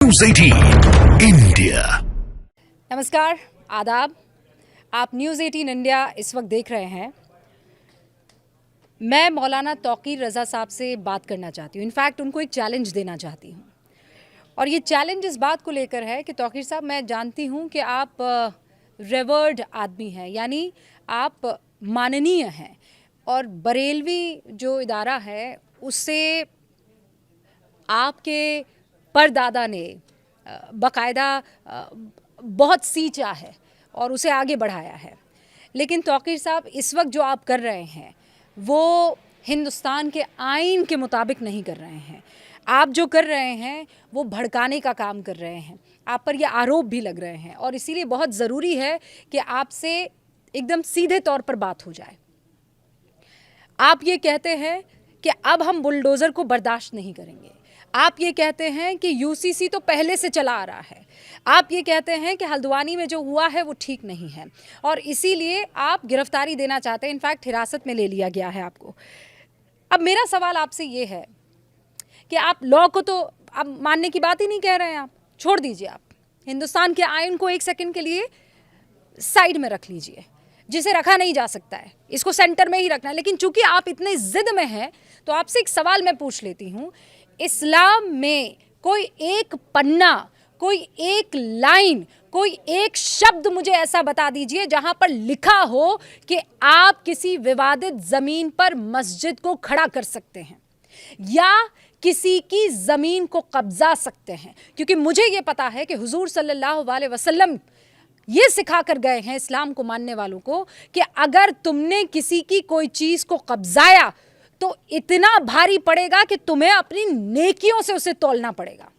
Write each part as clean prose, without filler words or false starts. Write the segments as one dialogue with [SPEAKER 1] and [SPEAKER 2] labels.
[SPEAKER 1] News 18 India.
[SPEAKER 2] नमस्कार, आदाब। आप न्यूज़ 18 इंडिया इस वक्त देख रहे हैं। मैं मौलाना तौकीर रज़ा साहब से बात करना चाहती हूँ। इनफैक्ट उनको एक चैलेंज देना चाहती हूँ, और ये चैलेंज इस बात को लेकर है कि तौकीर साहब, मैं जानती हूँ कि आप रेवर्ड आदमी हैं, यानी आप माननीय हैं, और बरेलवी जो इदारा है उससे आपके परदादा ने बाकायदा बहुत सींचा है और उसे आगे बढ़ाया है। लेकिन तौकीर साहब, इस वक्त जो आप कर रहे हैं वो हिंदुस्तान के आइन के मुताबिक नहीं कर रहे हैं। आप जो कर रहे हैं वो भड़काने का काम कर रहे हैं। आप पर ये आरोप भी लग रहे हैं, और इसीलिए बहुत ज़रूरी है कि आपसे एकदम सीधे तौर पर बात हो जाए। आप ये कहते हैं कि अब हम बुलडोज़र को बर्दाश्त नहीं करेंगे। आप ये कहते हैं कि यूसीसी तो पहले से चला आ रहा है। आप ये कहते हैं कि हल्द्वानी में जो हुआ है वो ठीक नहीं है, और इसीलिए आप गिरफ्तारी देना चाहते हैं। इनफैक्ट हिरासत में ले लिया गया है आपको। अब मेरा सवाल आपसे ये है कि आप लॉ को तो अब मानने की बात ही नहीं कह रहे हैं। आप छोड़ दीजिए, आप हिंदुस्तान के आइन को एक सेकंड के लिए साइड में रख लीजिए, जिसे रखा नहीं जा सकता है, इसको सेंटर में ही रखना है। लेकिन चूंकि आप इतने जिद में हैं, तो आपसे एक सवाल मैं पूछ लेती हूँ। इस्लाम में कोई एक पन्ना, कोई एक लाइन, कोई एक शब्द मुझे ऐसा बता दीजिए जहां पर लिखा हो कि आप किसी विवादित जमीन पर मस्जिद को खड़ा कर सकते हैं या किसी की जमीन को कब्जा सकते हैं। क्योंकि मुझे यह पता है कि हुजूर सल्लल्लाहु अलैहि वसल्लम ये सिखा कर गए हैं इस्लाम को मानने वालों को कि अगर तुमने किसी की कोई चीज को कब्जाया तो इतना भारी पड़ेगा कि तुम्हें अपनी नेकियों से उसे तौलना पड़ेगा।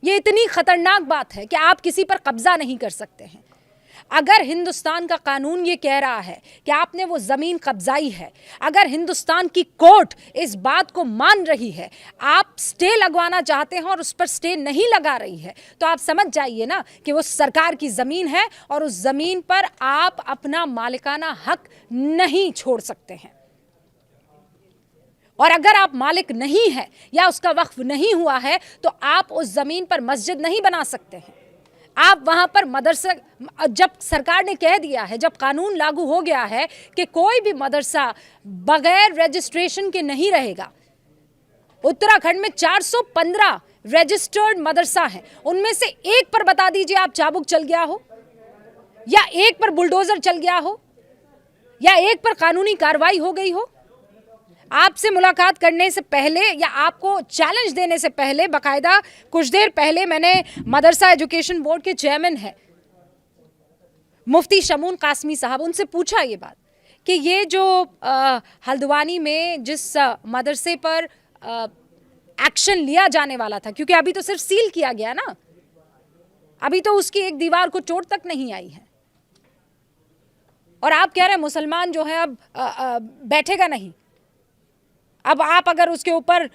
[SPEAKER 2] ये इतनी खतरनाक बात है कि आप किसी पर कब्जा नहीं कर सकते हैं। अगर हिंदुस्तान का कानून ये कह रहा है कि आपने वो जमीन कब्जाई है, अगर हिंदुस्तान की कोर्ट इस बात को मान रही है, आप स्टे लगवाना चाहते हैं और उस पर स्टे नहीं लगा रही है, तो आप समझ जाइए ना कि वो सरकार की जमीन है और उस जमीन पर आप अपना मालिकाना हक नहीं छोड़ सकते हैं। और अगर आप मालिक नहीं है या उसका वक्फ नहीं हुआ है, तो आप उस जमीन पर मस्जिद नहीं बना सकते हैं। आप वहां पर मदरसा, जब सरकार ने कह दिया है, जब कानून लागू हो गया है कि कोई भी मदरसा बगैर रजिस्ट्रेशन के नहीं रहेगा। उत्तराखंड में 415 रजिस्टर्ड मदरसा है, उनमें से एक पर बता दीजिए आप चाबुक चल गया हो, या एक पर बुलडोजर चल गया हो, या एक पर कानूनी कार्रवाई हो गई हो। आपसे मुलाकात करने से पहले या आपको चैलेंज देने से पहले, बाकायदा कुछ देर पहले मैंने मदरसा एजुकेशन बोर्ड के चेयरमैन है मुफ्ती शमून कासमी साहब, उनसे पूछा ये बात कि ये जो हल्द्वानी में जिस मदरसे पर एक्शन लिया जाने वाला था, क्योंकि अभी तो सिर्फ सील किया गया ना, अभी तो उसकी एक दीवार को चोट तक नहीं आई है, और आप कह रहे हैं मुसलमान जो है अब बैठेगा नहीं। अब आप अगर उसके ऊपर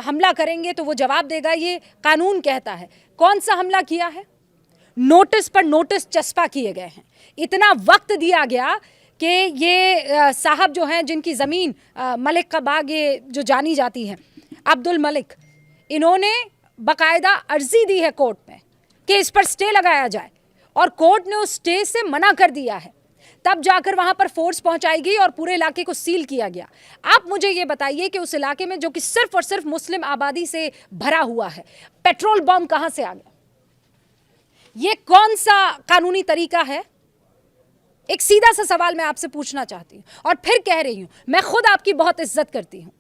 [SPEAKER 2] हमला करेंगे तो वो जवाब देगा, ये कानून कहता है। कौन सा हमला किया है? नोटिस पर नोटिस चस्पा किए गए हैं। इतना वक्त दिया गया कि ये साहब जो हैं, जिनकी ज़मीन मलिक का बाग ये जो जानी जाती है, अब्दुल मलिक, इन्होंने बाकायदा अर्जी दी है कोर्ट में कि इस पर स्टे लगाया जाए, और कोर्ट ने उस स्टे से मना कर दिया है। तब जाकर वहां पर फोर्स पहुंचाई गई और पूरे इलाके को सील किया गया। आप मुझे ये बताइए कि उस इलाके में, जो कि सिर्फ और सिर्फ मुस्लिम आबादी से भरा हुआ है, पेट्रोल बम कहां से आ गया? ये कौन सा कानूनी तरीका है? एक सीधा सा सवाल मैं आपसे पूछना चाहती हूं, और फिर कह रही हूं, मैं खुद आपकी बहुत इज्जत करती हूं,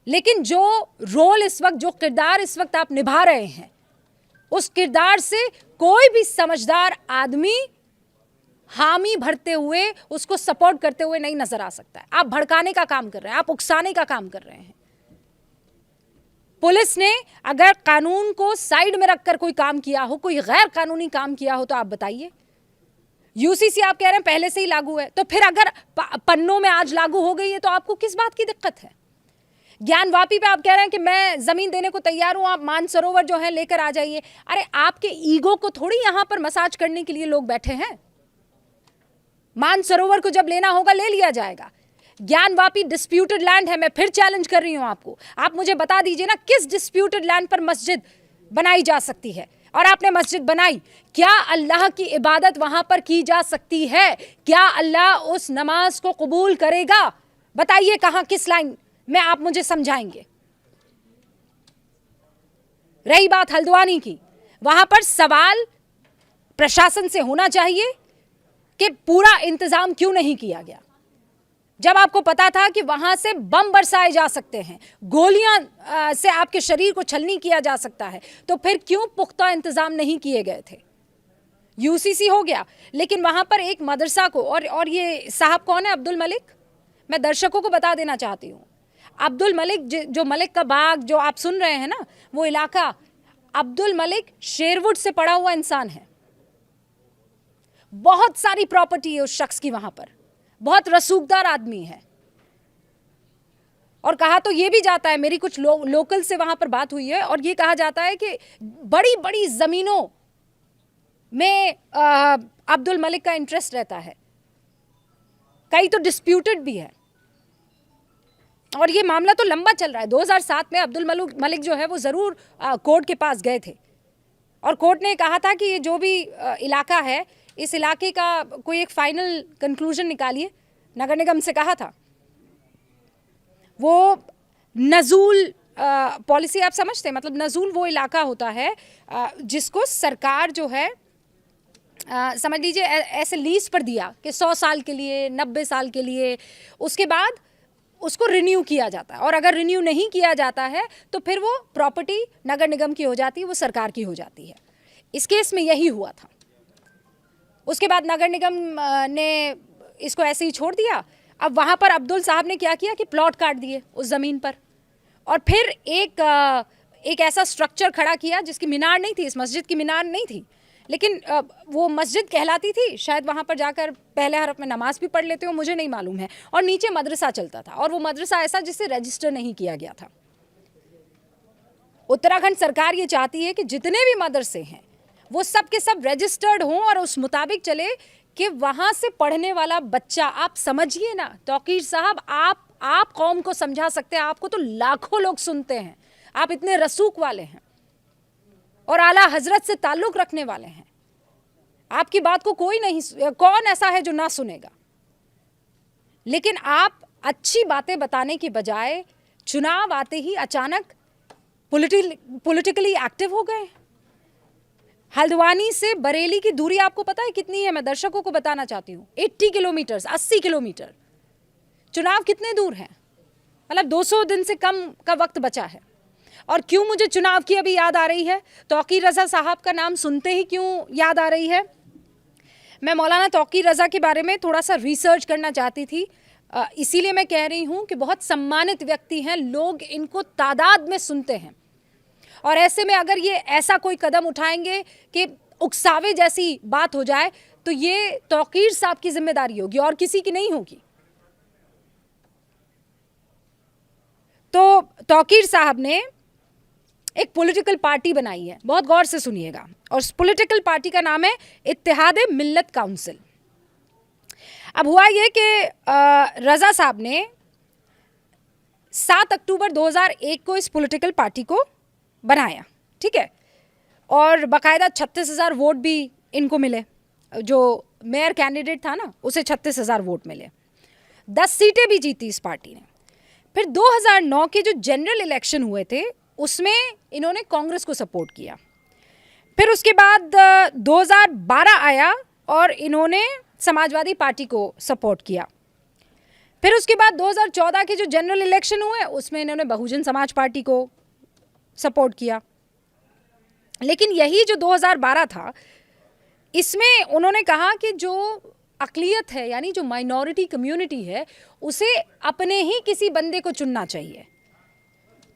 [SPEAKER 2] लेकिन जो रोल इस वक्त, जो किरदार इस वक्त आप निभा रहे हैं, उस किरदार से कोई भी समझदार आदमी हामी भरते हुए, उसको सपोर्ट करते हुए नहीं नजर आ सकता है। आप भड़काने का काम कर रहे हैं, आप उकसाने का काम कर रहे हैं। पुलिस ने अगर कानून को साइड में रखकर कोई काम किया हो, कोई गैर कानूनी काम किया हो, तो आप बताइए। यूसीसी आप कह रहे हैं पहले से ही लागू है, तो फिर अगर पन्नों में आज लागू हो गई है तो आपको किस बात की दिक्कत है? ज्ञानवापी पे आप कह रहे हैं कि मैं जमीन देने को तैयार हूं, आप मानसरोवर जो है लेकर आ जाइए। अरे आपके ईगो को थोड़ी यहां पर मसाज करने के लिए लोग बैठे हैं। मानसरोवर को जब लेना होगा ले लिया जाएगा। ज्ञानवापी डिस्प्यूटेड लैंड है। मैं फिर चैलेंज कर रही हूं आपको, आप मुझे बता दीजिए ना, किस डिस्प्यूटेड लैंड पर मस्जिद बनाई जा सकती है और आपने मस्जिद बनाई, क्या अल्लाह की इबादत वहां पर की जा सकती है? क्या अल्लाह उस नमाज को कबूल करेगा? बताइए कहां, किस लाइन में आप मुझे समझाएंगे? रही बात हल्द्वानी की, वहां पर सवाल प्रशासन से होना चाहिए कि पूरा इंतजाम क्यों नहीं किया गया। जब आपको पता था कि वहां से बम बरसाए जा सकते हैं, गोलियां से आपके शरीर को छलनी किया जा सकता है, तो फिर क्यों पुख्ता इंतजाम नहीं किए गए थे? यूसीसी हो गया, लेकिन वहां पर एक मदरसा को, और ये साहब कौन है? अब्दुल मलिक। मैं दर्शकों को बता देना चाहती हूँ, अब्दुल मलिक जो मलिक का बाग जो आप सुन रहे हैं ना, वो इलाका, अब्दुल मलिक शेरवुड से पड़ा हुआ इंसान है। बहुत सारी प्रॉपर्टी है उस शख्स की वहां पर, बहुत रसूखदार आदमी है। और कहा तो ये भी जाता है, मेरी कुछ लोकल से वहां पर बात हुई है, और ये कहा जाता है कि बड़ी बड़ी जमीनों में अब्दुल मलिक का इंटरेस्ट रहता है, कई तो डिस्प्यूटेड भी है, और ये मामला तो लंबा चल रहा है। 2007 में अब्दुल मलिक जो है वो ज़रूर कोर्ट के पास गए थे, और कोर्ट ने कहा था कि ये जो भी इलाका है, इस इलाके का कोई एक फाइनल कंक्लूजन निकालिए। नगर निगम से कहा था, वो नजूल पॉलिसी आप समझते हैं, मतलब नजूल वो इलाका होता है जिसको सरकार जो है समझ लीजिए ऐसे लीज पर दिया कि 100 साल के लिए, 90 साल के लिए, उसके बाद उसको रिन्यू किया जाता है, और अगर रिन्यू नहीं किया जाता है तो फिर वो प्रॉपर्टी नगर निगम की हो जाती है, वो सरकार की हो जाती है। इस केस में यही हुआ था। उसके बाद नगर निगम ने इसको ऐसे ही छोड़ दिया। अब वहाँ पर अब्दुल साहब ने क्या किया कि प्लॉट काट दिए उस ज़मीन पर, और फिर एक ऐसा स्ट्रक्चर खड़ा किया जिसकी मीनार नहीं थी, इस मस्जिद की मीनार नहीं थी, लेकिन वो मस्जिद कहलाती थी। शायद वहाँ पर जाकर पहले हरफ में नमाज भी पढ़ लेते हो, मुझे नहीं मालूम है। और नीचे मदरसा चलता था, और वो मदरसा ऐसा जिसे रजिस्टर नहीं किया गया था। उत्तराखंड सरकार ये चाहती है कि जितने भी मदरसे हैं वो सब के सब रजिस्टर्ड हों और उस मुताबिक चले कि वहाँ से पढ़ने वाला बच्चा, आप समझिए ना तौकीर साहब, आप कौम को समझा सकते हैं, आपको तो लाखों लोग सुनते हैं, आप इतने रसूख वाले हैं और आला हजरत से ताल्लुक़ रखने वाले हैं, आपकी बात को कोई नहीं, कौन ऐसा है जो ना सुनेगा? लेकिन आप अच्छी बातें बताने की बजाय चुनाव आते ही अचानक पॉलिटिकली एक्टिव हो गए। हल्द्वानी से बरेली की दूरी आपको पता है कितनी है? मैं दर्शकों को बताना चाहती हूँ, 80 किलोमीटर, 80 किलोमीटर। चुनाव कितने दूर हैं? मतलब 200 दिन से कम का वक्त बचा है। और क्यों मुझे चुनाव की अभी याद आ रही है, तौकीर रज़ा साहब का नाम सुनते ही क्यों याद आ रही है? मैं मौलाना तौकीर रज़ा के बारे में थोड़ा सा रिसर्च करना चाहती थी, इसीलिए मैं कह रही हूँ कि बहुत सम्मानित व्यक्ति हैं, लोग इनको तादाद में सुनते हैं, और ऐसे में अगर ये ऐसा कोई कदम उठाएंगे कि उकसावे जैसी बात हो जाए तो ये तौकीर साहब की जिम्मेदारी होगी और किसी की नहीं होगी। तो तौकीर साहब ने एक पॉलिटिकल पार्टी बनाई है, बहुत गौर से सुनिएगा, और उस पॉलिटिकल पार्टी का नाम है इत्तेहाद मिल्लत काउंसिल। अब हुआ ये कि रज़ा साहब ने 7 अक्टूबर 2001 को इस पॉलिटिकल पार्टी को बनाया, ठीक है, और बाकायदा 36,000 वोट भी इनको मिले। जो मेयर कैंडिडेट था ना, उसे 36,000 वोट मिले, 10 सीटें भी जीती इस पार्टी ने। फिर 2009 के जो जनरल इलेक्शन हुए थे उसमें इन्होंने कांग्रेस को सपोर्ट किया। फिर उसके बाद 2012 आया और इन्होंने समाजवादी पार्टी को सपोर्ट किया। फिर उसके बाद 2014 के जो जनरल इलेक्शन हुए उसमें इन्होंने बहुजन समाज पार्टी को सपोर्ट किया। लेकिन यही जो 2012 था, इसमें उन्होंने कहा कि जो अक़लियत है, यानी जो माइनॉरिटी कम्युनिटी है, उसे अपने ही किसी बंदे को चुनना चाहिए।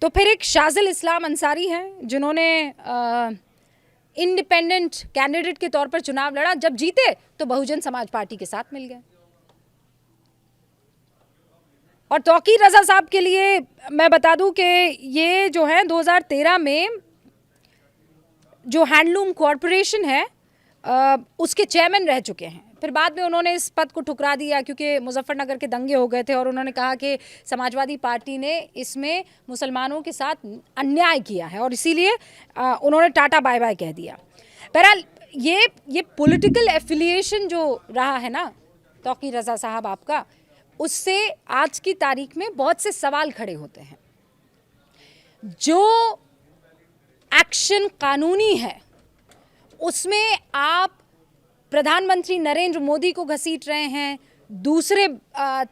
[SPEAKER 2] तो फिर एक शाज़िल इस्लाम अंसारी हैं जिन्होंने इंडिपेंडेंट कैंडिडेट के तौर पर चुनाव लड़ा, जब जीते तो बहुजन समाज पार्टी के साथ मिल गए। और तौकीर रज़ा साहब के लिए मैं बता दूं कि ये जो है 2013 में जो हैंडलूम कॉरपोरेशन है उसके चेयरमैन रह चुके हैं। फिर बाद में उन्होंने इस पद को ठुकरा दिया क्योंकि मुजफ्फरनगर के दंगे हो गए थे और उन्होंने कहा कि समाजवादी पार्टी ने इसमें मुसलमानों के साथ अन्याय किया है और इसीलिए उन्होंने टाटा बाय बाय कह दिया। बहरहाल ये पॉलिटिकल एफिलिएशन जो रहा है ना तौकीर रज़ा साहब आपका, उससे आज की तारीख में बहुत से सवाल खड़े होते हैं। जो एक्शन कानूनी है उसमें आप प्रधानमंत्री नरेंद्र मोदी को घसीट रहे हैं, दूसरे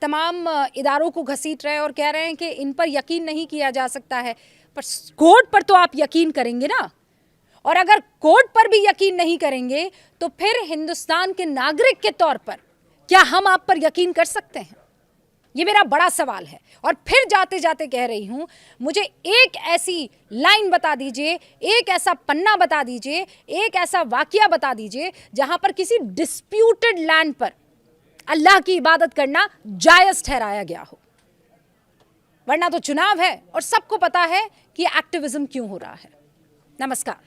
[SPEAKER 2] तमाम इदारों को घसीट रहे हैं और कह रहे हैं कि इन पर यकीन नहीं किया जा सकता है, पर कोर्ट पर तो आप यकीन करेंगे ना। और अगर कोर्ट पर भी यकीन नहीं करेंगे तो फिर हिंदुस्तान के नागरिक के तौर पर क्या हम आप पर यकीन कर सकते हैं? ये मेरा बड़ा सवाल है। और फिर जाते जाते कह रही हूं, मुझे एक ऐसी लाइन बता दीजिए, एक ऐसा पन्ना बता दीजिए, एक ऐसा वाकया बता दीजिए जहां पर किसी डिस्प्यूटेड लैंड पर अल्लाह की इबादत करना जायज ठहराया गया हो। वरना तो चुनाव है और सबको पता है कि एक्टिविज्म क्यों हो रहा है। नमस्कार।